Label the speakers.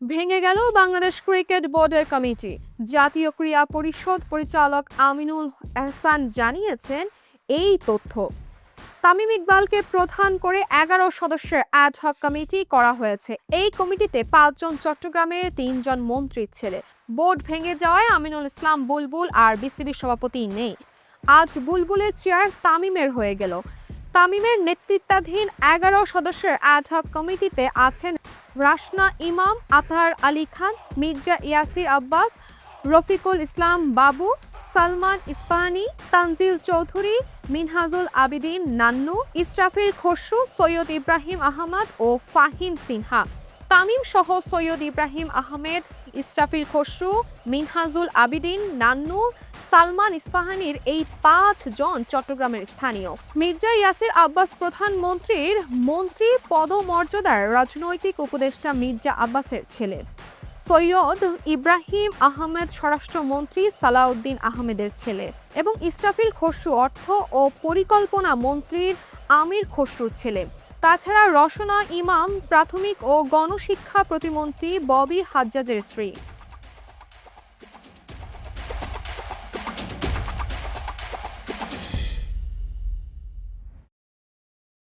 Speaker 1: ভেঙে গেল বাংলাদেশ ক্রিকেট বোর্ডের কমিটি। জাতীয় ক্রীড়া পরিষদ পরিচালক আমিনুল এহসান জানিয়েছেন এই তথ্য। তামিম ইকবালকে প্রধান করে 11 সদস্যের অ্যাডহক কমিটি করা হয়েছে। এই কমিটিতে 5 জন চট্টগ্রামের, 3 জন মন্ত্রীর ছেলে। বোর্ড ভেঙে যাওয়ায় আমিনুল ইসলাম বুলবুল আর বিসিবি সভাপতি নেই। আজ বুলবুলের চেয়ার তামিমের হয়ে গেল। তামিমের নেতৃত্বাধীন 11 সদস্যের অ্যাডহক কমিটিতে আছেন রাসনা ইমাম, আতহার আলী খান, মির্জা ইয়াসির আব্বাস, রফিকুল ইসলাম বাবু, সালমান ইস্পাহানি, তানজিল চৌধুরী, মিনহাজুল আবিদিন নান্নু, ইসরাফিল খসরু, সৈয়দ ইব্রাহিম আহমদ ও ফাহিম সিনহা। তামিম সহ সৈয়দ ইব্রাহিম আহমেদ, ইসরাফিল খসরু, মিনহাজুল আবিদিন নান্নু, সালমান ইস্পাহানির এই 5 জন চট্টগ্রামের স্থানীয়। মির্জা ইয়াসির আব্বাস প্রধানমন্ত্রীর মন্ত্রী পদমর্যাদার রাজনৈতিক উপদেষ্টা মির্জা আব্বাসের ছেলে। সৈয়দ ইব্রাহিম আহমেদ স্বরাষ্ট্রমন্ত্রী সালাউদ্দিন আহমেদের ছেলে এবং ইসরাফিল খসরু অর্থ ও পরিকল্পনা মন্ত্রীর আমির খসরুর ছেলে। তাছাড়া রসনা ইমাম প্রাথমিক ও গণশিক্ষা প্রতিমন্ত্রী ববি হাজ্জাজের স্ত্রী।